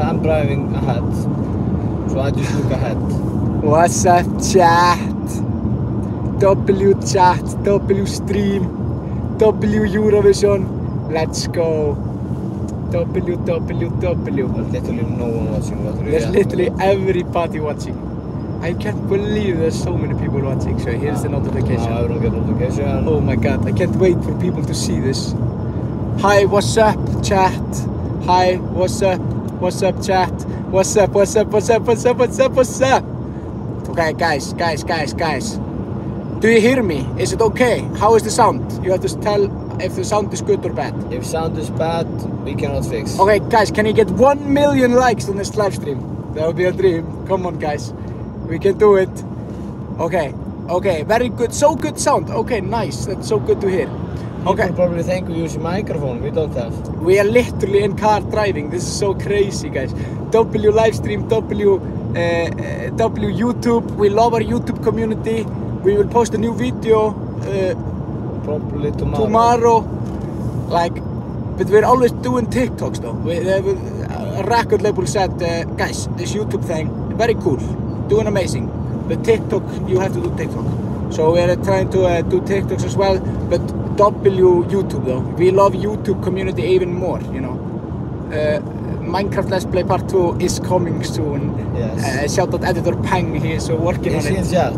I'm driving ahead, so I just look ahead. What's up, chat? W chat, W stream, W Eurovision. Let's go. W. There's literally no one watching. There's literally everybody watching. I can't believe there's so many people watching. So here's the notification. I don't get notification. Oh my god, I can't wait for people to see this. Hi, what's up, chat? Hi, what's up? What's up, chat? What's up? Okay, guys. Do you hear me? Is it okay? How is the sound? You have to tell if the sound is good or bad. If sound is bad, we cannot fix. Okay, guys, can you get 1 million likes on this live stream? That would be a dream. Come on, guys. We can do it. Okay, very good. So good sound. Okay, nice. That's so good to hear. Okay. People probably think we use a microphone. We don't have. We are literally in car driving. This is so crazy, guys. W livestream, W YouTube. We love our YouTube community. We will post a new video Probably tomorrow. But we're always doing TikToks though. A record label said, guys, this YouTube thing, very cool, doing amazing. But TikTok, you have to do TikTok. So we're trying to do TikToks as well, but W YouTube though. We love YouTube community even more, you know. Minecraft Let's Play Part 2 is coming soon. Yes. Shout out Editor Peng, he is working on it. Is he in chat?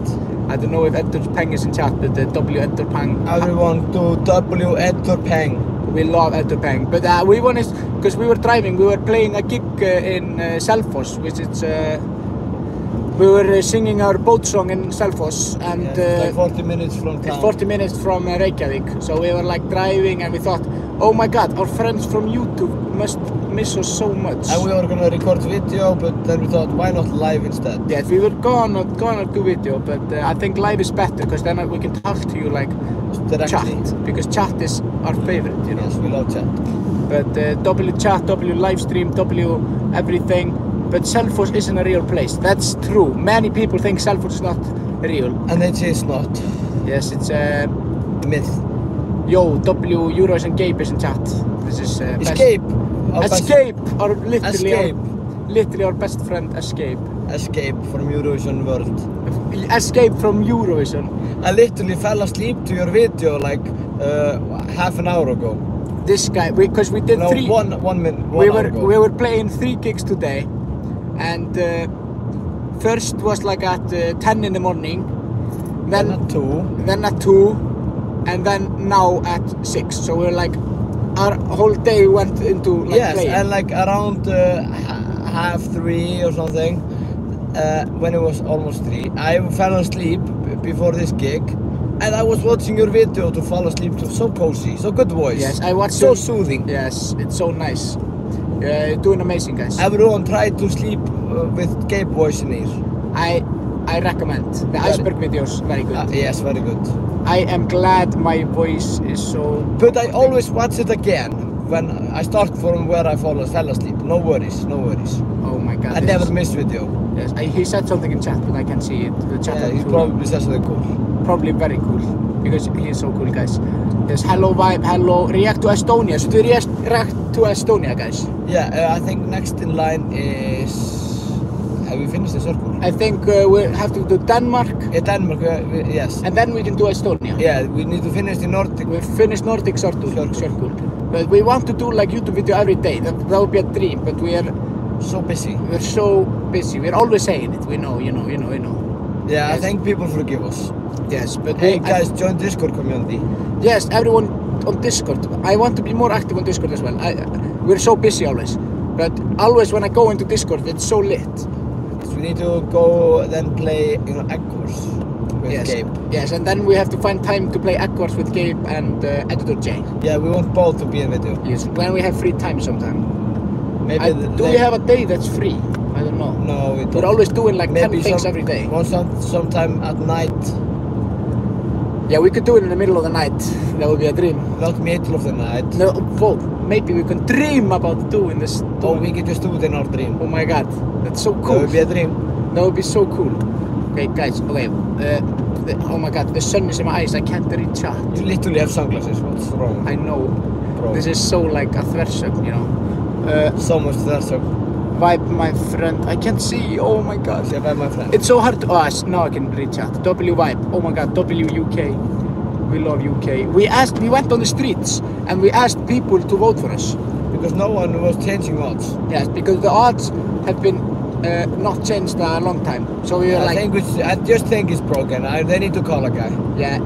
I don't know if Editor Peng is in chat, but W Editor Peng. Everyone to W Editor Peng. We love Editor Peng, but we wanted, because we were driving, we were playing a gig in Selfoss, which is, we were singing our boat song in Selfoss, and like 40 minutes from town. It's 40 minutes from Reykjavik, so we were like driving and we thought, oh my god, our friends from YouTube must miss us so much. And we were gonna record video, but then we thought, why not live instead? Yes, we were gonna do video, but I think live is better, because then we can talk to you like directly. Chat, because chat is our favorite, you know. Yes, we love chat. But W chat, W livestream, W everything. But Selfoss isn't a real place. That's true. Many people think Selfoss is not real. And it is not. Yes, it's a myth. Yo, W Eurovision Gabe is in chat. This is Escape. Escape, or literally our best friend Escape. Escape from Eurovision world. Escape from Eurovision. I literally fell asleep to your video like half an hour ago. This guy, because we did three. One minute. We were playing 3 gigs today, and first was like at 10 in the morning, then at 2, and then now at 6. So we're like, our whole day went into like playing. And like around half 3 or something, when it was almost 3, I fell asleep before this gig. And I was watching your video to fall asleep to. So cozy, so good voice. Yes, I watched so soothing. Yes, it's so nice. Doing amazing, guys. Everyone try to sleep with Gabe voice in ear. I recommend. The Iceberg videos, very good. Yes, very good. I am glad my voice is so... But I always watch it again when I start from where I fell asleep. No worries. Oh my god. I never miss video. Yes, he said something in chat, but I can't see it. The chat he probably says something cool. Probably very cool, because he is so cool, guys. Yes, hello vibe, hello, react to Estonia. Should we react to Estonia, guys? Yeah, I think next in line is... Have we finished the circle? I think we have to do Denmark. Yeah, Denmark, yes. And then we can do Estonia. Yeah, we need to finish the Nordic. We finished Nordic circle. But we want to do like YouTube video every day. That would be a dream, but we are... So busy. We're so busy. We're always saying it. We know, you know. Yeah, yes. I think people forgive us. Yes, but hey guys, join Discord community. Yes, everyone on Discord. I want to be more active on Discord as well. We're so busy always. But always when I go into Discord, it's so lit. So we need to go then play, Egg Wars with Gabe. Yes, and then we have to find time to play Egg Wars with Gabe and Editor J. Yeah, we want both to be in video. Yes, when we have free time sometime. Maybe do we have a day that's free? I don't know. No, we don't. We're always doing like 10 things every day. Sometime at night. Yeah, we could do it in the middle of the night. That would be a dream. Not middle of the night. No, well, maybe we can dream about doing this. Oh, we can just do it in our dream. Oh my god, that's so cool. That would be a dream. That would be so cool. Okay, guys, okay. Oh my god, the sun is in my eyes. I can't read chat. You literally have sunglasses. What's wrong? I know. Bro. This is so like a thversögn, you know. So much thversögn. Vibe, my friend. I can't see. Oh my god. Say Vibe, my friend. It's so hard to. Now I can read chat. W Vibe. Oh my god. W UK. We love UK. We went on the streets and we asked people to vote for us. Because no one was changing odds. Yes, because the odds have been not changed a long time. So we were I just think it's broken. They need to call a guy. Yeah.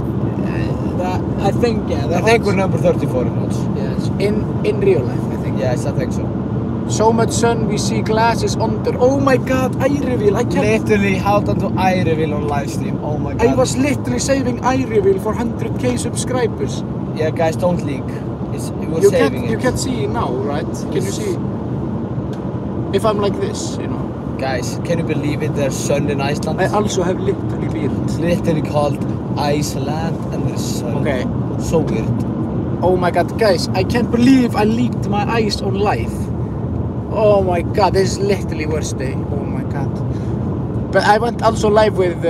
I think we're number 34 in odds. Yes. In real life, I think. Yes, I think so. So much sun, we see glasses under. Oh my god, eye reveal. I can't. Literally, how to do eye reveal on live stream. Oh my god. I was literally saving eye reveal for 100k subscribers. Yeah, guys, don't leak. We're saving it. You can see it now, right? Can you see? If I'm like this, you know. Guys, can you believe it? There's sun in Iceland. I also have literally beard. It's literally called Iceland and there's sun. Okay. So weird. Oh my god, guys, I can't believe I leaked my eyes on live. Oh my god, this is literally worst day. Oh my god. But I went also live with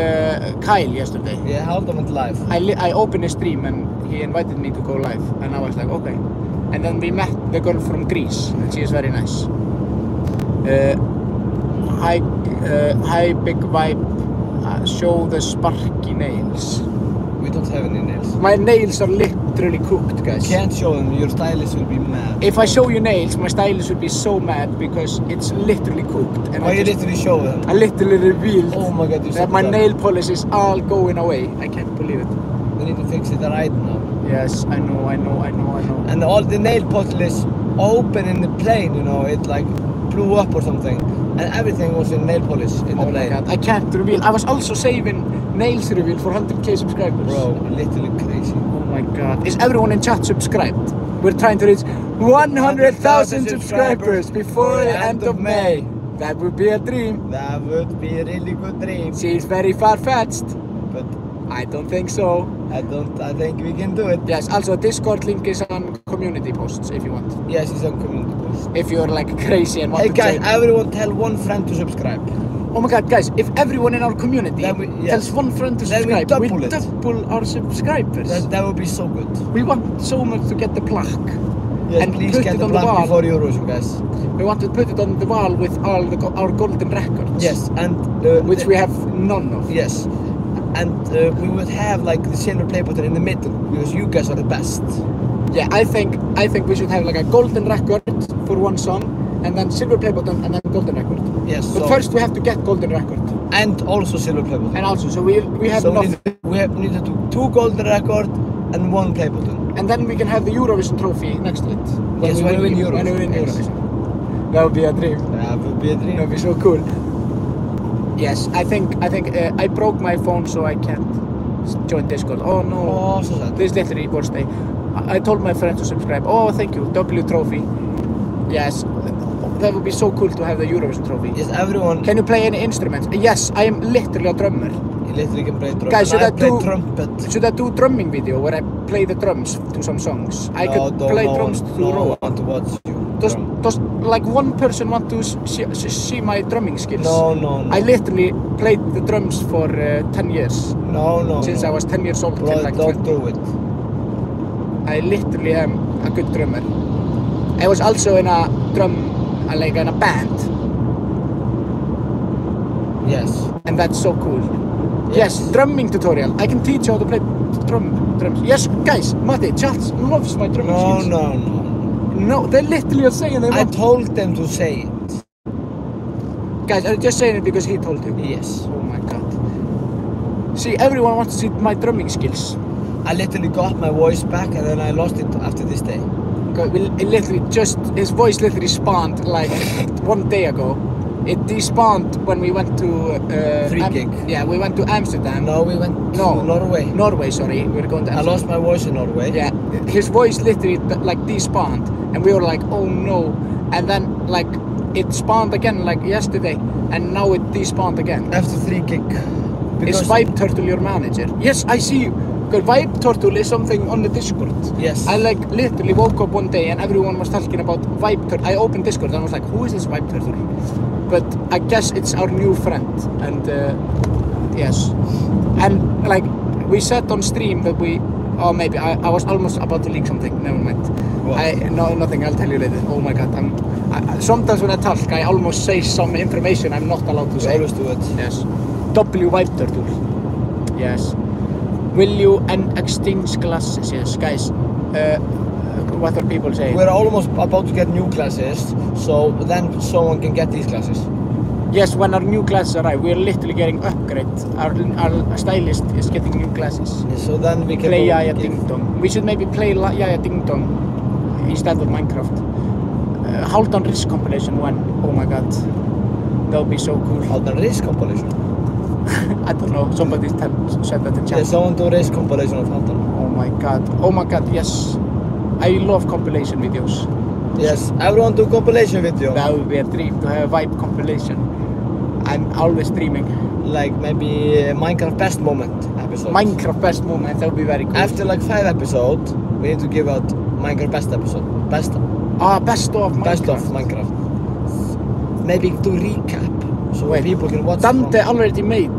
Kyle yesterday. Yeah, how did I went live? I opened a stream and he invited me to go live. And I was like, okay. And then we met the girl from Greece and she is very nice. Hi big vibe, show the sparky nails. We don't have any nails. My nails are literally cooked, guys. Can't show them, your stylist will be mad. If I show you nails, my stylist will be so mad because it's literally cooked. And you literally show them? I literally revealed oh my god, that my nail polish is all going away. I can't believe it. We need to fix it right now. Yes, I know. And all the nail polish open in the plane, you know, it like blew up or something. And everything was in nail polish in the plane. My god, I can't reveal. I was also saving nails reveal for 100k subscribers. Bro, literally crazy. Oh my god. Is everyone in chat subscribed? We're trying to reach 100,000 subscribers before the end of May. That would be a dream. That would be a really good dream. She's very far-fetched. But I don't think so. I think we can do it. Yes, also Discord link is on community posts if you want. Yes, it's on community posts. If you're like crazy and want to guys, everyone tell one friend to subscribe. Oh my god, guys, if everyone in our community tells one friend to subscribe, we double our subscribers. That would be so good. We want so much to get the plaque. Yes, and please put get it the on the plaque wall. before Eurovision, guys. We want to put it on the wall with all our golden records. Yes, and which we have none of. Yes, and we would have like the silver play button in the middle because you guys are the best. Yeah, I think we should have like a golden record for one song, and then silver play button, and then golden record. Yes. But first we have to get golden record. And also silver play button. And also, so we have so enough. We need to do 2 golden record and 1 play button. And then we can have the Eurovision trophy next to it. When we win Eurovision. Yes. That would be a dream. That would be a dream. That would be so cool. Yes, I think I broke my phone so I can't join Discord. Oh no. Oh, so sad. This is literally worst day. I told my friend to subscribe. Oh, thank you. W trophy. Yes. That would be so cool to have the Eurovision trophy. Yes, everyone. Can you play any instruments? Yes, I am literally a drummer. You literally can play drums. Guys, should I play trumpet. Should I do drumming video where I play the drums to some songs? I could play drums to Roa. I want to watch you. Does like one person want to see my drumming skills? No. I literally played the drums for 10 years. No. Since I was 10 years old. Bro, like don't do it. I literally am a good drummer. I was also in a like in a band. Yes. And that's so cool. Yes, drumming tutorial. I can teach you how to play drums. Yes, guys, Matti, chat loves my drumming skills. No, they literally are saying they I told them to say it. Guys, I'm just saying it because he told you. Yes. Oh my god. See, everyone wants to see my drumming skills. I literally got my voice back and then I lost it after this day. It literally his voice literally spawned like 1 day ago. It despawned when we went to Free gig. Yeah, we went to Amsterdam. No, we went to Norway. Norway, sorry. We were going to Amsterdam. I lost my voice in Norway. Yeah, his voice literally like despawned, and we were like, oh no. And then like it spawned again like yesterday, and now it despawned again. After 3 gig. Is Vibe Turtle your manager? Yes, I see you. Because Vibe Turtle is something on the Discord. Yes. I like literally woke up one day and everyone was talking about Vibe Turtle. I opened Discord and I was like, who is this Vibe Turtle? But I guess it's our new friend. And yes. And like we said on stream that Oh, maybe. I was almost about to leak something. Never mind. What? No, nothing. I'll tell you later. Oh my God. Sometimes when I talk, I almost say some information I'm not allowed to You say. always do it. Yes. W White Turtle. Yes. Will you exchange glasses? Yes, guys. What are people saying? We're almost about to get new glasses, so then someone can get these glasses. Yes, when our new glasses arrive, we're literally getting upgrade. Our stylist is getting new glasses. So then we can Play go Yaya give- Ding Dong. We should maybe play Yaya Ding Dong instead of Minecraft. Haldan Risk compilation 1. Oh my God. That would be so cool. Haldan Risk compilation. I don't know. Somebody said that in chat. Yeah, someone do Risk compilation of Haldan. Oh my God. Oh my God. Yes. I love compilation videos. Yes, everyone do compilation video. That would be a dream to have a vibe compilation. I'm always dreaming. Like maybe Minecraft best moment episode. Minecraft best moment. That would be very cool. After like 5 episodes, we need to give out Minecraft best episode. Best of Minecraft. Maybe do recap so Wait, people can watch. Dante already made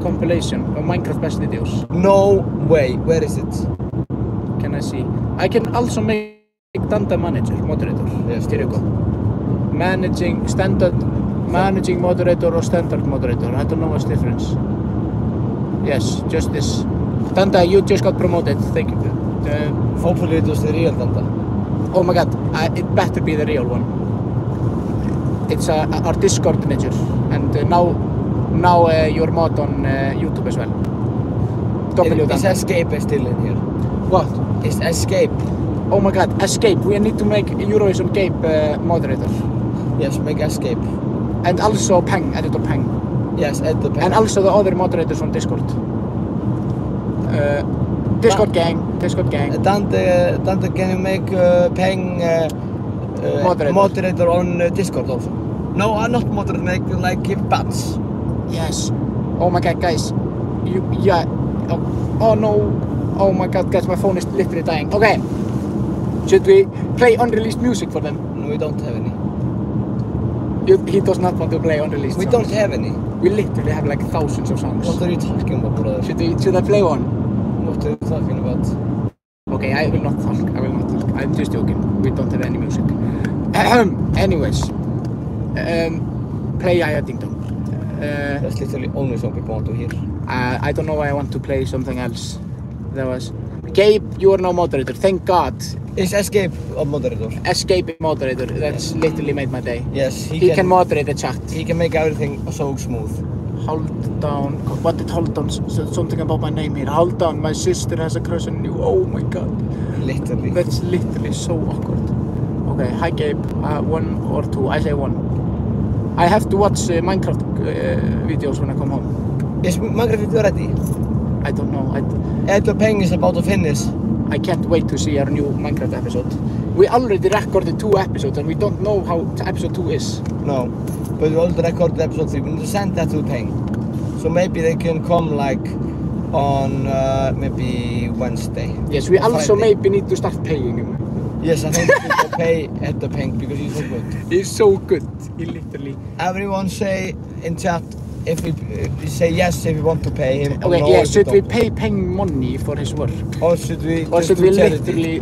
compilation of Minecraft best videos. No way. Where is it? Can I see? I can also make Dante manager, moderator. Yes, Here you go. Managing standard, managing moderator or standard moderator. I don't know what's the difference. Yes, just this. Dante, you just got promoted. Thank you. Hopefully it was the real Dante. Oh my God, it better be the real one. It's our Discord manager, and now you're mod on YouTube as well. W Is Dante. Escape still in here? What? Is Escape? Oh my God, Escape. We need to make Eurovision Cape moderator. Yes, make Escape. And also Peng, editor Peng. Yes, add the pen. And also the other moderators from Discord. Discord gang. Dante, can you make Peng moderator on Discord also? No, not moderator, make like give bats. Yes. Oh my God, guys. Yeah. Oh no. Oh my God, guys, my phone is literally dying. Okay. Should we play unreleased music for them? No, we don't have any. He does not want to play unreleased We songs. don't have any. We literally have like thousands of songs. What are you talking about, brother? Should I play one? What are you talking about? Okay, I will not talk. I'm just joking. We don't have any music. Anyways. Play Yaya Ding Dong. That's literally only song people want to hear. I don't know why I want to play something else. That was... Gabe, you are now moderator. Thank God. Is Escape a moderator? Escape moderator. That's literally made my day. Yes, He can moderate the chat. He can make everything so smooth. Hold down. What did hold down? Something about my name here. Hold down. My sister has a crush on you. Oh my God. Literally. That's literally so awkward. Okay, hi Gabe. 1 or 2. I say 1. I have to watch Minecraft videos when I come home. Is Minecraft video ready? I don't know. Edward Peng is about to finish. I can't wait to see our new Minecraft episode. We already recorded 2 episodes and we don't know how episode 2 is. No, but we already recorded episode 3. We need to send that to Peng. So maybe they can come like on maybe Wednesday. Yes, we or also Friday. maybe need to start paying him. Yes, I think we should pay Edward Peng because he's so good. He's so good. He literally... Everyone say in chat if we say yes if we want to pay him. Okay, or no yeah, if should we don't. pay Peng money for his work? Or should we Or just should do we charity?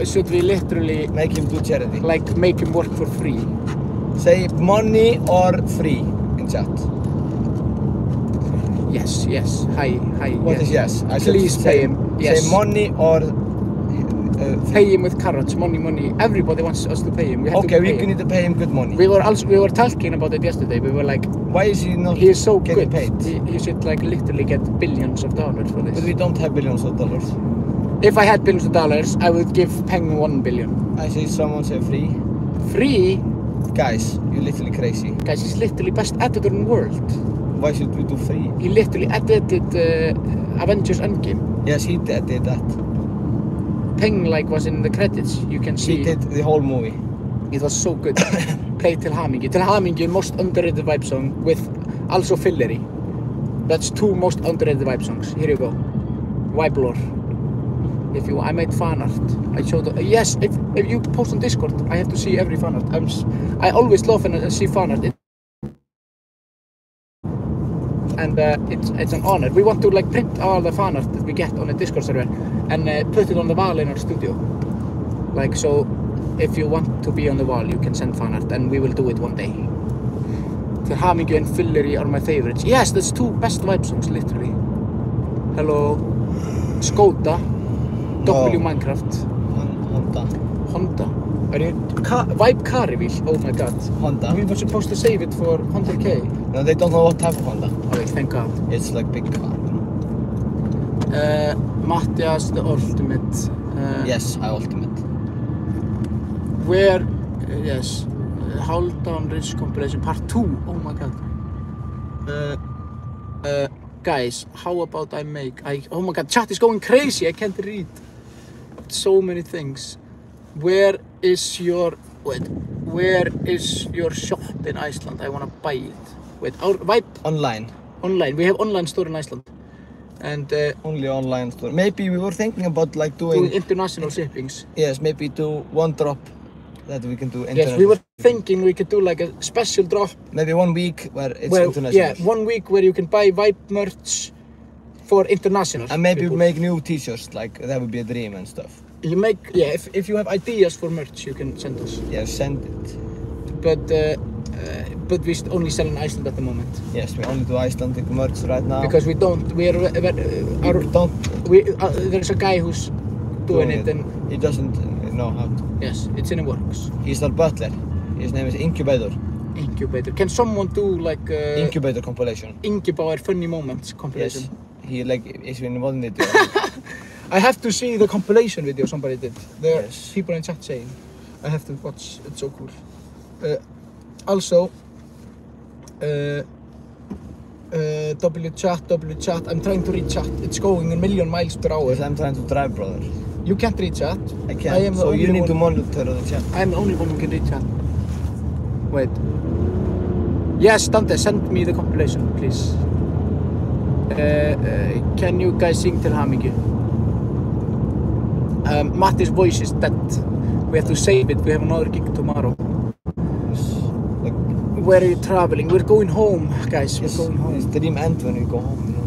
should we literally Make him do charity? like make him work for free? Say money or free in chat. Yes, yes. Hi. What is yes? I said Please say, pay him. Yes. Say money or Pay him with carrots, money. Everybody wants us to pay him. We have okay, to pay we him. need to pay him good money. We were talking about it yesterday. We were like, Why is he not he is so getting good. paid? He should like literally get billions of dollars for But this. we don't have billions of dollars. If I had billions of dollars, I would give Peng 1 billion. I see someone say free. Free? Guys, you're literally crazy. Guys, he's literally best editor in the world. Why should we do free? He literally edited Avengers Endgame. Yes, he did that. Peng like was in the credits. You can see He did the whole movie. it was so good. Play Til Hamingju. Til Hamingju, most underrated vibe song with also Fillery. That's 2 most underrated vibe songs. Here you go. Vibe lore. If you, I made fan art. I showed. Yes, if you post on Discord, I have to see every fan art. I always love and see fan art. and it's an honor. We want to like print all the fan art that we get on a Discord server and put it on the wall in our studio. Like, so if you want to be on the wall, you can send fan art, and we will do it one day. The Hamingju and Fillery are my favorites. Yes, that's 2 best vibe songs, literally. Hello, Skoda, W Minecraft, Honda. Are you Vibe Carivil? Oh my god. Honda. We were supposed to save it for 100k. No, they don't know what type of Honda. Okay, thank god. It's like big car. Mattias, the ultimate. Yes, I ultimate. Where, yes, Hálfdán Ridge compilation part 2. Oh my god. Guys, how about I make? Oh my god, chat is going crazy. I can't read. So many things. Where is your shop in Iceland? I wanna buy it. Wait, our Vibe Online. online. We have online store in Iceland, and Only online store. Maybe we were thinking about like doing international shippings. yes, maybe do one drop that we can do international. Yes, we were thinking we could do like a special drop. Maybe 1 week where it's Well, international. yeah, 1 week where you can buy Vibe merch for international. And maybe people. make new t-shirts, like that would be a dream and stuff. You make, yeah, if you have ideas for merch, you can send us. Yeah, send it. But we only sell in Iceland at the moment. Yes, we only do Icelandic merch right now. Because we don't, there's a guy who's doing it, and he doesn't know how to. yes, it's in the works. He's our butler. His name is Incubator. Incubator. Can someone do like Incubator compilation. Incubator funny moments compilation? Yes. He like is in one video. I have to see the compilation video somebody did. There are Yes. people in chat saying. I have to watch. It's so cool. Also, W chat. I'm trying to read chat. It's going a million miles per hour. Yes, I'm trying to drive, brother. You can't read chat. I can't. I am the so you only need to one- monitor the chat. I'm the only one who can read chat. Wait. Yes, Dante, send me the compilation, please. Can you guys sing Til Hamingju? Matti's voice is dead. We have to save it. We have another gig tomorrow. Like, Where are you traveling? We're going home, guys. yes, We're going home. his dream ends when we go home, you know.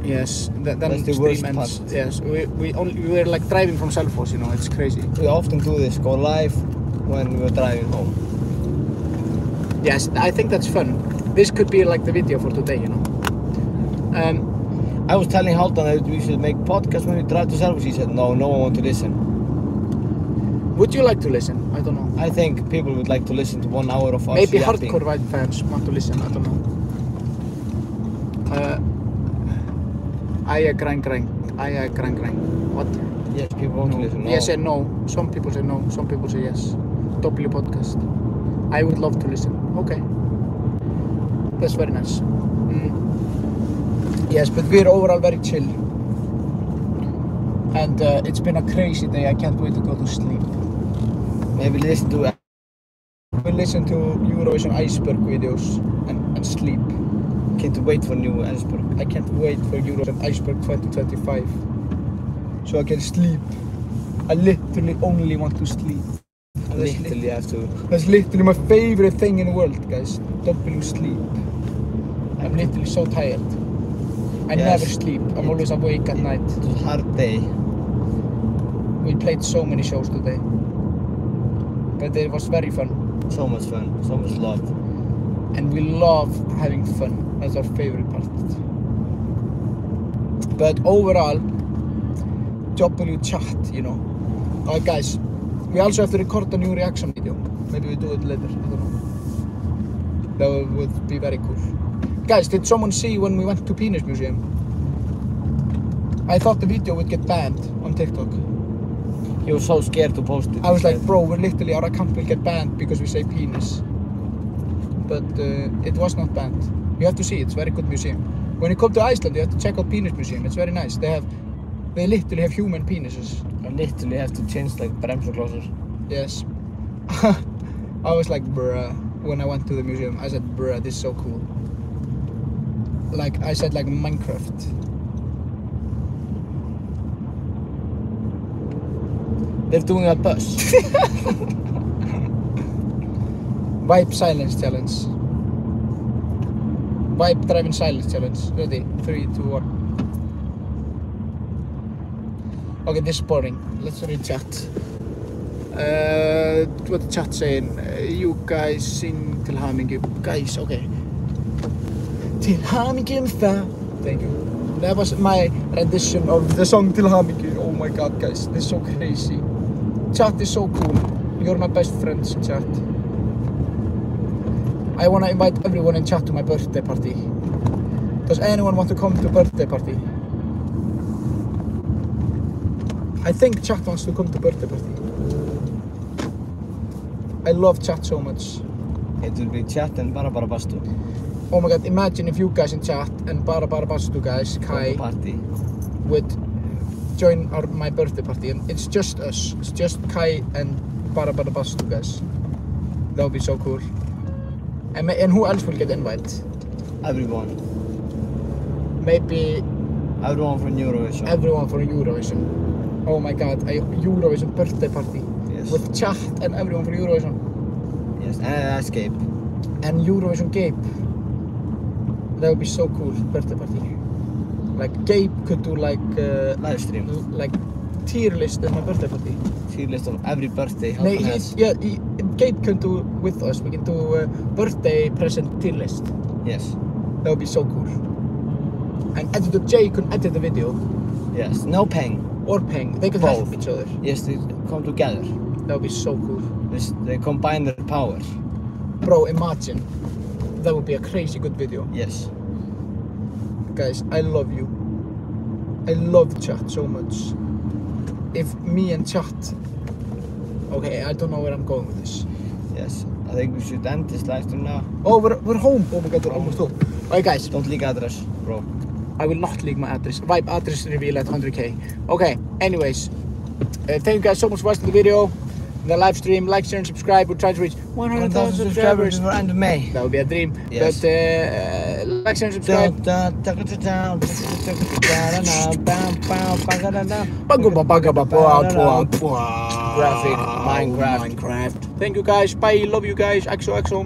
Yes, then That's the stream worst ends. part. Yes, we're like driving from Selfoss, you know. It's crazy. We often do this, go live when we're driving home. Yes, I think that's fun. This could be like the video for today, you know. I was telling Haldan that we should make podcasts when we drive to Selfoss. He said, no, no one wants to listen. Would you like to listen? I don't know. I think people would like to listen to 1 hour of us Maybe yapping. hardcore Vibe fans want to listen. I don't know. Æja græn. What? Yes, people want to listen. No. Yes and no. Some people say no. Some people say yes. W podcast. I would love to listen. Okay. That's very nice. Yes, but we're overall very chill. And it's been a crazy day. I can't wait to go to sleep. Maybe listen to We'll listen to Eurovision Iceberg videos and sleep. Can't wait for new Iceberg. I can't wait for Eurovision Iceberg 2025. So I can sleep. I literally only want to sleep. Literally have to. That's literally my favorite thing in the world, guys. W sleep. I'm literally so tired. I Yes. never sleep. I'm always awake at night. It was a hard day. We played so many shows today. But it was very fun. So much fun, so much love. And we love having fun. That's our favorite part. But overall, W chat, you know. Guys, we also have to record a new reaction video. Maybe we do it later, I don't know. That would be very cool. Guys, did someone see when we went to Penis Museum? I thought the video would get banned on TikTok. He was so scared to post it. I was like, bro, we're literally, our account will get banned because we say penis. But it was not banned. You have to see it, it's a very good museum. When you come to Iceland, you have to check out Penis Museum, it's very nice. They literally have human penises. I literally have to change like bremsuklosser. Yes. I was like, bruh, when I went to the museum, I said, bruh, this is so cool. Like, I said like Minecraft. They're doing a bus. Vibe silence challenge. Vibe Drive in Silence Challenge. Ready? 3, 2, 1. Okay, this is boring. Let's read chat. What the chat saying? You guys sing til hamingju. Guys, okay. Til hamingju það. Thank you. That was my rendition of the song Til hamingju. Oh my god, guys. This is so crazy. Chat is so cool. You're my best friends, chat. I want to invite everyone in chat to my birthday party. Does anyone want to come to birthday party? I think chat wants to come to birthday party. I love chat so much. It will be chat and Bara Bastu. Oh my god, imagine if you guys in chat and Bara Bastu guys, Kai, party. would join my birthday party, and it's just us. It's just Kai and Bara Bastu guys. That would be so cool. And who else will get invited? Everyone. Maybe Everyone from Eurovision. everyone for Eurovision. Oh my god, a Eurovision birthday party. Yes. With chat and everyone for Eurovision. Yes, and Escape. And Eurovision Gabe. That would be so cool, birthday party. Like Gabe could do like Live stream. like tier list at my birthday party. Tier list of every birthday. Gabe can do with us. We can do birthday present tier list. Yes. That would be so cool. And Editor J can edit the video. Yes. No paying. Or Peng. They could Both. help each other. Yes, they come together. That would be so cool. They combine their power. Bro, imagine. That would be a crazy good video. Yes. Guys, I love you. I love chat so much. If me and chat... Okay, I don't know where I'm going with this. Yes. I think we should end this live stream now. Oh, we're home. Oh my god, we're almost home. Alright guys, Don't leak address, bro. I will not leak my address. Vibe address reveal at 100k. Okay, anyways. Thank you guys so much for watching the video. The live stream, like, share and subscribe. We're trying to reach 100,000 subscribers. before end of May. That would be a dream. Yes. But like, share and subscribe. Graphic Minecraft. Thank you guys. Bye. Love you guys. XOXO.